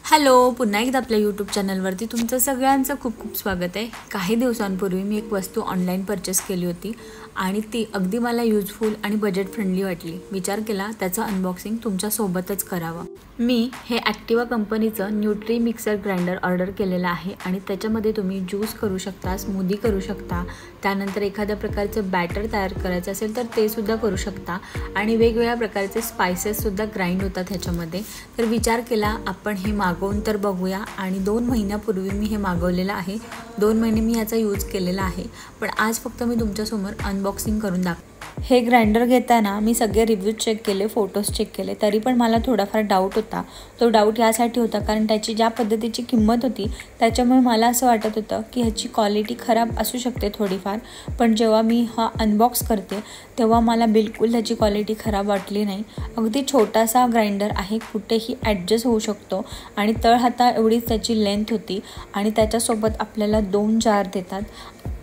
Hello, पुन्हा एकदा आपल्या यूट्यूब चॅनलवरती तुमचं सगळ्यांचं खूप खूप स्वागत आहे। काही दिवसांपूर्वी मी एक वस्तू ऑनलाईन परचेस केली होती आणि ती अगदी मला यूजफुल आणि बजेट फ्रेंडली वाटली। विचार केला त्याचं अनबॉक्सिंग तुमच्यासोबतच करावं। मी हे ॲक्टिवा कंपनीचं न्यूट्री मिक्सर ग्राइंडर ऑर्डर केलेलं आहे आणि त्याच्यामध्ये तुम्ही ज्यूस करू शकता, स्मूदी करू शकता, त्यानंतर एखाद्या प्रकारचं बॅटर तयार करायचं असेल तर ते सुद्धा करू शकता आणि वेगवेगळ्या प्रकारचे स्पाइसेस सुद्धा ग्राइंड होतात ह्याच्यामध्ये। तर विचार केला आपण हे मागवून तर बघूया आणि 2 महिन्यापूर्वी मी हे मागवलेलं आहे। 2 महिने मी याचा यूज केलेला आहे, पण आज फक्त मी तुमच्यासमोर अनबॉक्सिंग करून दाखवते। हे ग्राइंडर घेताना मी सगळे रिव्ह्यूज चेक केले, फोटोज चेक केले, तरी पण मला थोडाफार डाऊट होता। तो डाऊट यासाठी होता कारण त्याची ज्या पद्धतीची किंमत होती त्याच्यामुळे मला असं वाटत होतं की ह्याची क्वालिटी खराब असू शकते थोडीफार, पण जेव्हा मी हा अनबॉक्स करते तेव्हा मला बिलकुल ह्याची क्वालिटी खराब वाटली नाही। अगदी छोटासा ग्राइंडर आहे, कुठेही ॲडजस्ट होऊ शकतो आणि तळहाता एवढीच त्याची लेंथ होती आणि त्याच्यासोबत आपल्याला 2 जार देतात।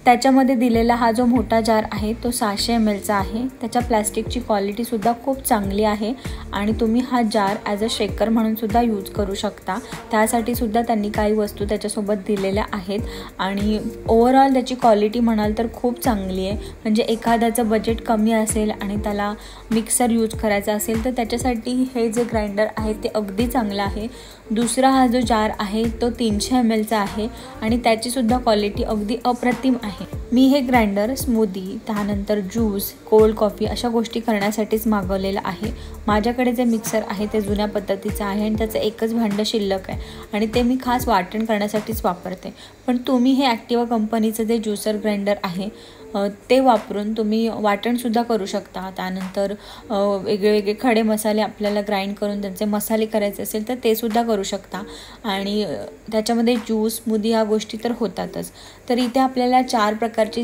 त्याच्यामध्ये दिलेला हा जो मोठा जार आहे तो 600 ml चा आहे। त्याच्या प्लास्टिकची क्वालिटी सुद्धा खूप चांगली आहे आणि तुम्ही हा जार ॲज अ शेकर म्हणून सुद्धा यूज करू शकता। त्यासाठी सुद्धा त्यांनी काही वस्तू त्याच्यासोबत दिलेल्या आहेत आणि ओव्हरऑल त्याची क्वालिटी म्हणाल तर खूप चांगली आहे। म्हणजे एखाद्याचं बजेट कमी असेल आणि त्याला मिक्सर यूज करायचा असेल तर त्याच्यासाठी हे जे ग्राइंडर आहे ते अगदी चांगलं आहे। दुसरा हा जो जार आहे तो 300 ml चा आहे आणि त्याची सुद्धा क्वालिटी अगदी अप्रतिम आहे। मी हे ग्राइंडर स्मूदी, त्यानंतर ज्यूस, कोल्ड कॉफी अशा गोष्टी करण्यासाठीच मागवलेलं आहे। माझ्याकडे जे मिक्सर आहे ते जुन्या पद्धतीचं आहे आणि त्याचं एकच भांडं शिल्लक आहे आणि ते मी खास वाटण करण्यासाठीच वापरते। पण तुम्ही हे ॲक्टिवा कंपनीचं जे ज्यूसर ग्राइंडर आहे ते वापरून तुम्ही वाटणसुद्धा करू शकता। त्यानंतर वेगवेगळे खडे मसाले आपल्याला ग्राइंड करून त्यांचे मसाले करायचे असेल तर ते सुद्धा करू शकता आणि त्याच्यामध्ये ज्यूस, स्मूदी ह्या गोष्टी तर होतातच। तर इथे आपल्याला 4 प्रकारची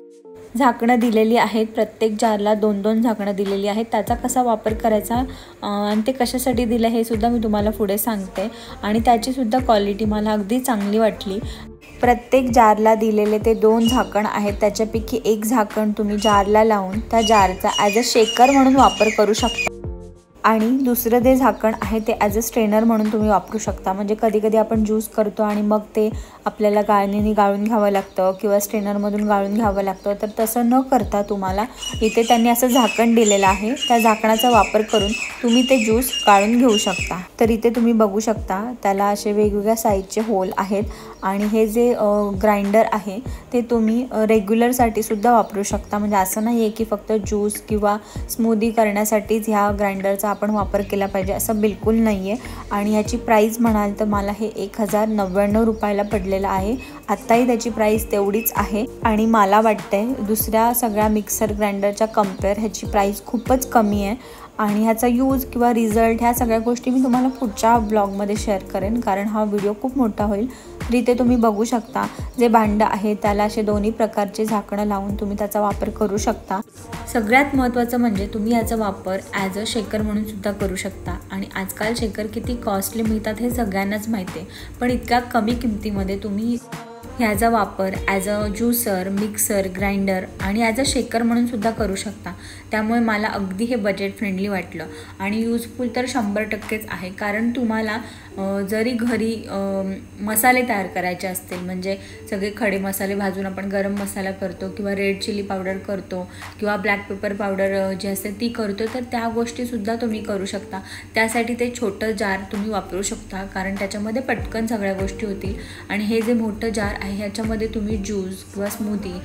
झाकणं दिलेली आहेत, प्रत्येक जारला 2-2 झाकणं दिलेली आहेत। त्याचा कसा वापर करायचा आणि ते कशासाठी दिलं हे सुद्धा मी तुम्हाला पुढे सांगते आणि त्याची सुद्धा क्वालिटी मला अगदी चांगली वाटली। प्रत्येक जारला दिलेले ते 2 झाकण आहेत, त्याच्यापैकी एक झाकण तुम्ही जारला लावून त्या जारचा ॲज अ शेकर म्हणून वापर करू शकता आणि दुसरं जे झाकण आहे ते ॲज अ स्ट्रेनर म्हणून तुम्ही वापरू शकता। म्हणजे कधी कधी आपण ज्यूस करतो आणि मग ते आपल्याला गाळणीने गाळून घ्यावं लागतं किंवा स्ट्रेनरमधून गाळून घ्यावं लागतं, तर तसं न करता तुम्हाला इथे त्यांनी असं झाकण दिलेलं आहे, त्या झाकणाचा वापर करून तुम्ही ते ज्यूस गाळून घेऊ शकता। तर इथे तुम्ही बघू शकता त्याला असे वेगवेगळ्या साईजचे होल आहेत आणि हे जे ग्राइंडर आहे ते तुम्ही रेग्युलरसाठी सुद्धा वापरू शकता। म्हणजे असं नाही आहे की फक्त ज्यूस किंवा स्मूदी करण्यासाठीच ह्या ग्राइंडरचा आपण वापर केला पाहिजे, असं बिलकुल नाही आहे। आणि ह्याची प्राईस म्हणाल तर मला हे 1099 रुपयाला पडलेलं आहे। आत्ताही त्याची प्राईस तेवढीच आहे आणि मला वाटतंय दुसऱ्या सगळ्या मिक्सर ग्राइंडरच्या कम्पेअर ह्याची प्राईस खूपच कमी आहे आणि ह्याचा यूज किंवा रिझल्ट ह्या सगळ्या गोष्टी मी तुम्हाला पुढच्या ब्लॉगमध्ये शेअर करेन कारण हा व्हिडिओ खूप मोठा होईल। तर इथे तुम्ही बघू शकता जे भांडं आहे त्याला असे दोन्ही प्रकारचे झाकणं लावून तुम्ही त्याचा वापर करू शकता। सगळ्यात महत्त्वाचं म्हणजे तुम्ही याचा वापर ॲज अ शेकर म्हणून सुद्धा करू शकता आणि आजकाल शेकर किती कॉस्टली मिळतात हे सगळ्यांनाच माहिती आहे, पण इतक्या कमी किमतीमध्ये तुम्ही ह्याचा वापर as a juicer, mixer, grinder आणि ॲज अ शेकर म्हणून सुद्धा करू शकता। त्यामुळे मला अगदी हे बजेट फ्रेंडली वाटलं आणि यूजफुल तर 100%च आहे कारण तुम्हाला जरी घरी मसाले तयार करायचे असतील, म्हणजे सगळे खडे मसाले भाजून आपण गरम मसाला करतो किंवा रेड चिली पावडर करतो किंवा ब्लॅक पेपर पावडर जी असते ती करतो, तर त्या गोष्टीसुद्धा तुम्ही करू शकता। त्यासाठी ते छोटं जार तुम्ही वापरू शकता कारण त्याच्यामध्ये पटकन सगळ्या गोष्टी होतील आणि हे जे मोठं जार आहे ह्याच्यामध्ये तुम्ही ज्यूस किंवा स्मूदी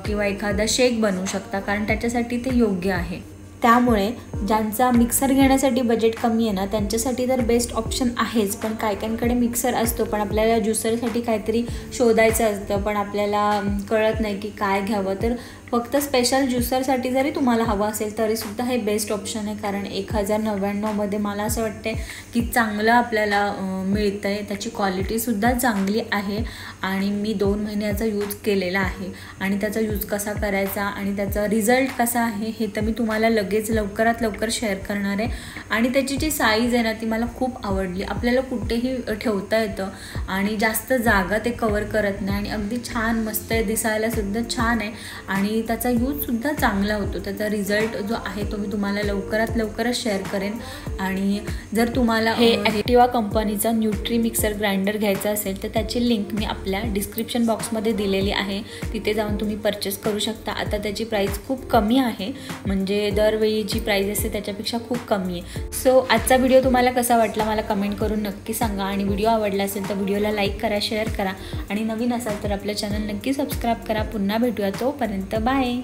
किंवा एखादा शेक बनवू शकता कारण त्याच्यासाठी ते योग्य आहे। त्यामुळे ज्यांचा मिक्सर घेण्यासाठी बजेट कमी आहे ना त्यांच्यासाठी तर बेस्ट ऑप्शन आहेच, पण काहीकांकडे मिक्सर असतो पण आपल्याला ज्युसरसाठी काहीतरी शोधायचं असतं पण आपल्याला कळत नाही की काय घ्यावं, तर फक्त स्पेशल ज्युसरसाठी जरी तुम्हाला हवं असेल तरीसुद्धा हे बेस्ट ऑप्शन आहे कारण 1099 मध्ये मला असं वाटते की चांगलं आपल्याला मिळतं आहे। त्याची क्वालिटीसुद्धा चांगली आहे आणि मी 2 महिन्याचा यूज केलेला आहे आणि त्याचा यूज कसा करायचा आणि त्याचा रिझल्ट कसा आहे हे तर मी तुम्हाला लगेच लवकरात लवकर शेअर करणार आहे। आणि त्याची जी साईज आहे ना ती मला खूप आवडली, आपल्याला कुठेही ठेवता येतं आणि जास्त जागा ते कवर करत नाही आणि अगदी छान मस्त आहे, दिसायला सुद्धा छान आहे आणि आणि त्याचा यूजसुद्धा चांगला होतो. त्याचा रिझल्ट जो आहे तो मी तुम्हाला लवकरात लवकरच शेअर करेन. आणि जर तुम्हाला हे ॲक्टिवा कंपनीचा न्यूट्री मिक्सर ग्राइंडर घ्यायचा असेल तर त्याची लिंक मी आपल्या डिस्क्रिप्शन बॉक्समध्ये दिलेली आहे. तिथे जाऊन तुम्ही परचेस करू शकता. आता त्याची प्राईस खूप कमी आहे, म्हणजे दरवेळी जी प्राईस असते त्याच्यापेक्षा खूप कमी आहे. सो आजचा व्हिडिओ तुम्हाला कसा वाटला मला कमेंट करून नक्की सांगा. आणि व्हिडिओ आवडला असेल तर व्हिडिओला लाईक करा, शेअर करा आणि नवीन असाल तर आपल्या चॅनल नक्की सबस्क्राईब करा. पुन्हा भेटूया, तोपर्यंत बाय.